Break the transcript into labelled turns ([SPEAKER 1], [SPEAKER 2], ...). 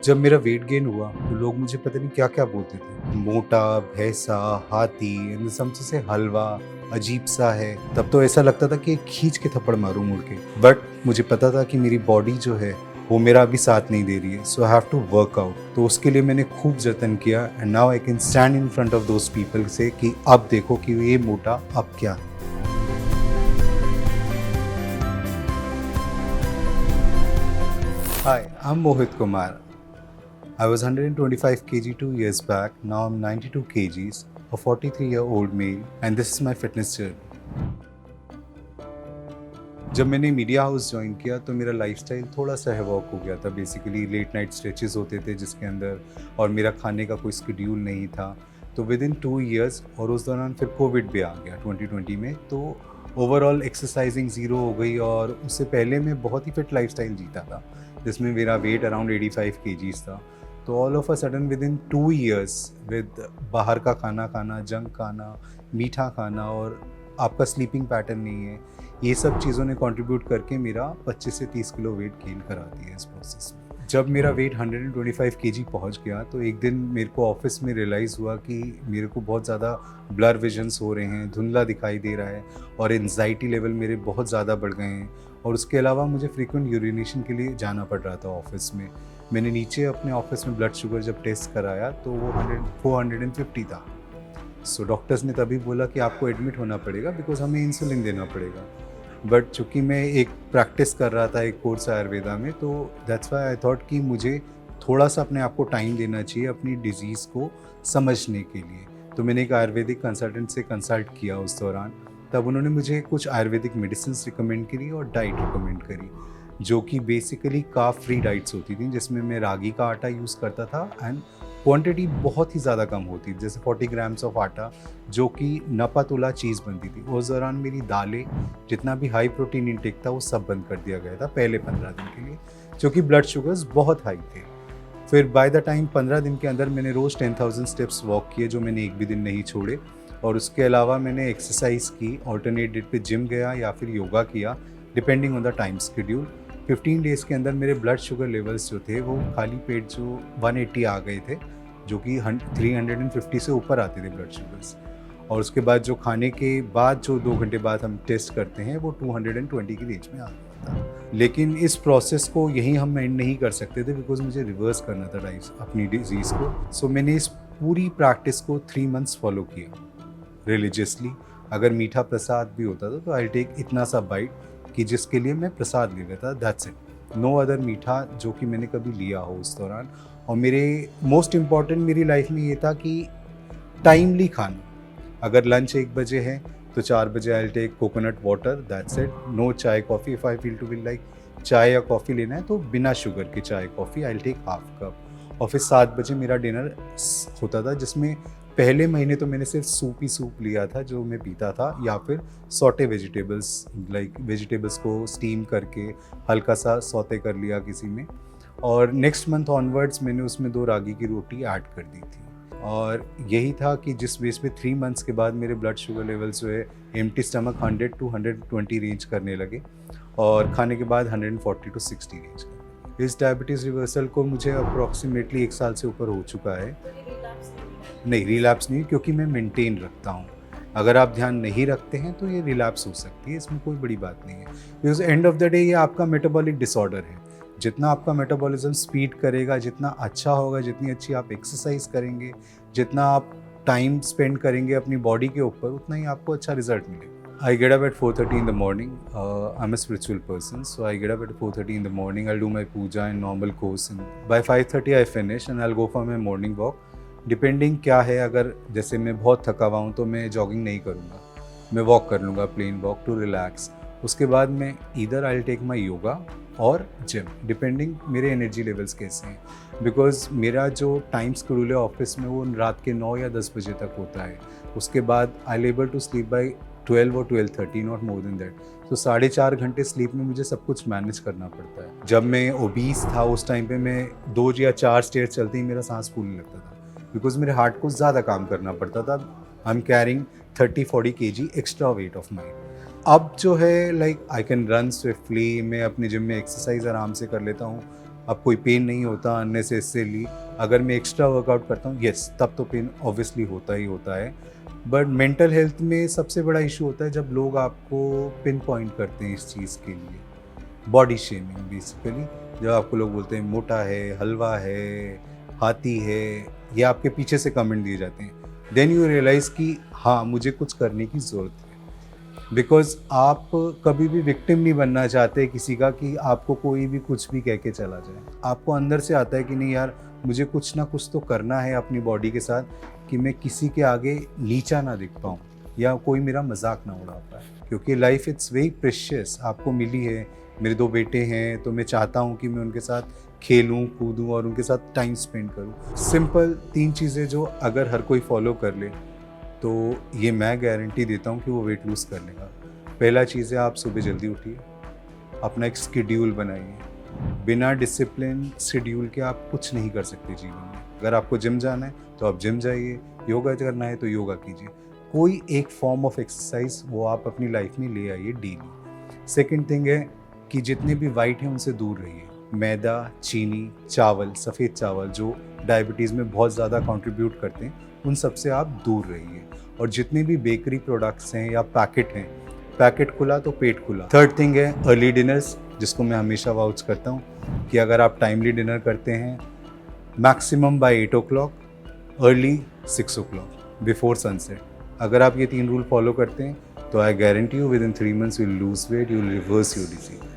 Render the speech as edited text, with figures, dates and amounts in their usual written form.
[SPEAKER 1] जब मेरा weight gain हुआ तो लोग मुझे पता नहीं क्या-क्या बोलते थे। मोटा, भैंसा, हाथी इन सब से हलवा, अजीब-सा है। तब तो ऐसा लगता था कि खींच के थप्पड़ मारूँ मुड़ के। बट मुझे पता था कि मेरी बॉडी जो है वो मेरा अभी साथ नहीं दे रही है। So I have to work out. तो उसके लिए मैंने खूब जतन किया and now I can stand in front of those people से कि अब देखो कि ये मोटा अब क्या है। Hi, I'm Mohit Kumar. I was 125 kg 2 years back. Now I'm 92 kgs, a 43-year-old male, and this is my fitness journey. जब मैंने मीडिया हाउस ज्वाइन किया तो मेरा लाइफस्टाइल थोड़ा सा हैवॉक हो गया था। बेसिकली लेट नाइट स्ट्रेचेस होते थे जिसके अंदर, और मेरा खाने का कोई शेड्यूल नहीं था। तो विद इन 2 इयर्स, और उस दौरान फिर कोविड भी आ गया 2020 में, तो ओवरऑल एक्सरसाइजिंग ज़ीरो हो गई। और उससे पहले मैं बहुत ही फिट लाइफस्टाइल जीता था जिसमें मेरा वेट अराउंड 85 केजीज था। तो all of a sudden with in 2 years, with बाहर का खाना खाना, जंक खाना, मीठा खाना, और आपका स्लीपिंग पैटर्न नहीं है, ये सब चीज़ों ने कंट्रीब्यूट करके मेरा 25 से 30 किलो वेट गेन करा दिया इस प्रोसेस में। जब मेरा वेट 125 केजी पहुंच गया तो एक दिन मेरे को ऑफिस में रियलाइज़ हुआ कि मेरे को बहुत ज़्यादा ब्लर विजन्स हो रहे हैं, धुंधला दिखाई दे रहा है, और एंजाइटी लेवल मेरे बहुत ज़्यादा बढ़ गए हैं। और उसके अलावा मुझे फ्रीक्वेंट यूरिनेशन के लिए जाना पड़ रहा था ऑफिस में। मैंने नीचे अपने ऑफिस में ब्लड शुगर जब टेस्ट कराया तो वो 450 था। सो डॉक्टर्स ने तभी बोला कि आपको एडमिट होना पड़ेगा बिकॉज हमें इंसुलिन देना पड़ेगा। बट चूँकि मैं एक प्रैक्टिस कर रहा था एक कोर्स आयुर्वेदा में, तो दैट्स व्हाई आई थॉट कि मुझे थोड़ा सा अपने आप को टाइम देना चाहिए अपनी डिजीज़ को समझने के लिए। तो मैंने एक आयुर्वेदिक कंसल्टेंट से कंसल्ट किया उस दौरान। तब उन्होंने मुझे कुछ आयुर्वेदिक मेडिसिन्स रिकमेंड करी और डाइट रिकमेंड करी, जो कि बेसिकली कार्ब फ्री डाइट्स होती थी, जिसमें मैं रागी का आटा यूज़ करता था एंड क्वांटिटी बहुत ही ज़्यादा कम होती थी, जैसे 40 ग्राम्स ऑफ आटा, जो कि नपा तोला चीज़ बनती थी। उस दौरान मेरी दालें, जितना भी हाई प्रोटीन इंटेक था वो सब बंद कर दिया गया था पहले 15 दिन के लिए, क्योंकि ब्लड शुगर्स बहुत हाई थे। फिर बाय द टाइम 15 दिन के अंदर मैंने रोज़ 10,000 स्टेप्स वॉक किए, जो मैंने एक भी दिन नहीं छोड़े। और उसके अलावा मैंने एक्सरसाइज की, ऑल्टरनेट डेट पे जिम गया या फिर योगा किया, depending on the time schedule. 15 days के अंदर मेरे ब्लड शुगर लेवल्स जो थे वो खाली पेट जो 180 आ गए थे, जो कि 350 से ऊपर आते थे ब्लड शुगर्स। और उसके बाद जो खाने के बाद जो 2 घंटे बाद हम टेस्ट करते हैं वो 220 की रेंज में आ गया था। लेकिन इस प्रोसेस को यहीं हम एंड नहीं कर सकते थे बिकॉज मुझे रिवर्स करना था अपनी डिजीज़ को। सो मैंने इस पूरी प्रैक्टिस को 3 मंथ्स फॉलो किया रिलीजियसली। अगर मीठा प्रसाद भी होता था तो आई टेक इतना सा बाइट कि जिसके लिए मैं प्रसाद ले लेता, दैट्स इट। नो अदर मीठा जो कि मैंने कभी लिया हो उस दौरान। और मेरे मोस्ट इम्पॉर्टेंट मेरी लाइफ में ये था कि टाइमली खाना। अगर लंच 1 बजे है तो 4 बजे I take coconut water, that's it. No chai coffee. If I feel to be like chai या कॉफ़ी लेना है तो बिना शुगर के चाय coffee I take half cup. और फिर 7 बजे मेरा डिनर होता था, जिसमें पहले महीने तो मैंने सिर्फ सूप ही सूप लिया था जो मैं पीता था, या फिर सॉटे वेजिटेबल्स, लाइक वेजिटेबल्स को स्टीम करके हल्का सा सौते कर लिया किसी में। और नेक्स्ट मंथ ऑनवर्ड्स मैंने उसमें 2 रागी की रोटी ऐड कर दी थी। और यही था कि जिस बेस पे 3 मंथ्स के बाद मेरे ब्लड शुगर लेवल्स जो है एम्प्टी स्टमक 100 टू 120 रेंज करने लगे, और खाने के बाद 140 टू 60 रेंज करने लगे। इस डायबिटीज़ रिवर्सल को मुझे अप्रॉक्सीमेटली 1 साल से ऊपर हो चुका है। नहीं, रिलैप्स नहीं, क्योंकि मैं मेंटेन रखता हूँ। अगर आप ध्यान नहीं रखते हैं तो ये रिलैप्स हो सकती है, इसमें कोई बड़ी बात नहीं है। Because end of the day ये आपका मेटाबॉलिक डिसऑर्डर है। जितना आपका मेटाबॉलिज्म स्पीड करेगा, जितना अच्छा होगा, जितनी अच्छी आप एक्सरसाइज करेंगे, जितना आप टाइम स्पेंड करेंगे अपनी बॉडी के ऊपर, उतना ही आपको अच्छा रिजल्ट मिलेगा। I get up at 4:30 in the morning. I'm a spiritual person, so I get up at 4:30 in the morning. I'll do my puja and normal course, and by 5:30 I finish and I'll go for my morning walk. Depending क्या है, अगर जैसे मैं बहुत थका हुआ हूँ तो मैं जॉगिंग नहीं करूँगा, मैं वॉक कर लूँगा, प्लेन वॉक टू रिलैक्स। उसके बाद मैं इधर आई टेक माई योगा और जिम, डिपेंडिंग मेरे एनर्जी लेवल्स कैसे हैं। बिकॉज मेरा जो टाइम शेड्यूल है ऑफिस में वो रात के 9 या 10 बजे तक होता है। उसके बाद I able to sleep by 12 और 12:30, नॉट मोर देन दैट। तो 4.5 घंटे स्लीप में मुझे सब कुछ मैनेज करना पड़ता है। जब मैं ओबीस था उस टाइम पे मैं 2 या 4 स्टेयर्स चलते ही मेरा सांस फूलने लगता था, बिकॉज मेरे हार्ट को ज़्यादा काम करना पड़ता था। I am carrying 30-40 kg extra weight of mind. अब जो है like I can run swiftly, मैं अपने जिम में एक्सरसाइज आराम से कर लेता हूँ। अब कोई पेन नहीं होता अननेसेसरीली। अगर मैं एक्स्ट्रा वर्कआउट करता हूँ, यस, तब तो पेन ऑब्वियसली होता ही होता है। बट मेंटल हेल्थ में सबसे बड़ा इशू होता है जब लोग आपको पिन पॉइंट करते हैं इस चीज़ के लिए, बॉडी शेमिंग बेसिकली। जब आपको लोग बोलते हैं मोटा है, हलवा है, हाथी है, या आपके पीछे से कमेंट दिए जाते हैं, देन यू रियलाइज़ कि हाँ, मुझे कुछ करने की ज़रूरत है। बिकॉज आप कभी भी विक्टिम नहीं बनना चाहते किसी का कि आपको कोई भी कुछ भी कह के चला जाए। आपको अंदर से आता है कि नहीं यार, मुझे कुछ ना कुछ तो करना है अपनी बॉडी के साथ कि मैं किसी के आगे नीचा ना दिख पाऊँ या कोई मेरा मजाक ना उड़ा पाए, क्योंकि लाइफ इट्स वेरी प्रेशियस, आपको मिली है। मेरे 2 बेटे हैं तो मैं चाहता हूँ कि मैं उनके साथ खेलूँ, कूदूँ और उनके साथ टाइम स्पेंड करूँ। सिंपल 3 चीज़ें जो अगर हर कोई फॉलो कर ले तो ये मैं गारंटी देता हूँ कि वो वेट लूज़ कर लेगा। पहला चीज़ है, आप सुबह जल्दी उठिए, अपना एक शेड्यूल बनाइए। बिना डिसिप्लिन शेड्यूल के आप कुछ नहीं कर सकते जीवन में। अगर आपको जिम जाना है तो आप जिम जाइए, योगा करना है तो योगा कीजिए, कोई एक फॉर्म ऑफ एक्सरसाइज वो आप अपनी लाइफ में ले आइए डेली। सेकेंड थिंग है कि जितने भी वाइट हैं उनसे दूर रहिए। मैदा, चीनी, चावल, सफ़ेद चावल जो डायबिटीज़ में बहुत ज़्यादा कंट्रीब्यूट करते हैं, उन सब से आप दूर रहिए। और जितने भी बेकरी प्रोडक्ट्स हैं या पैकेट हैं, पैकेट खुला तो पेट खुला। थर्ड थिंग है अर्ली डिनर्स, जिसको मैं हमेशा वाउच करता हूँ कि अगर आप टाइमली डिनर करते हैं maximum bye 8 o'clock, early 6 o'clock, before sunset, अगर आप ये 3 रूल फॉलो करते हैं तो I guarantee you with in 3 months you will lose weight, you will reverse your disease.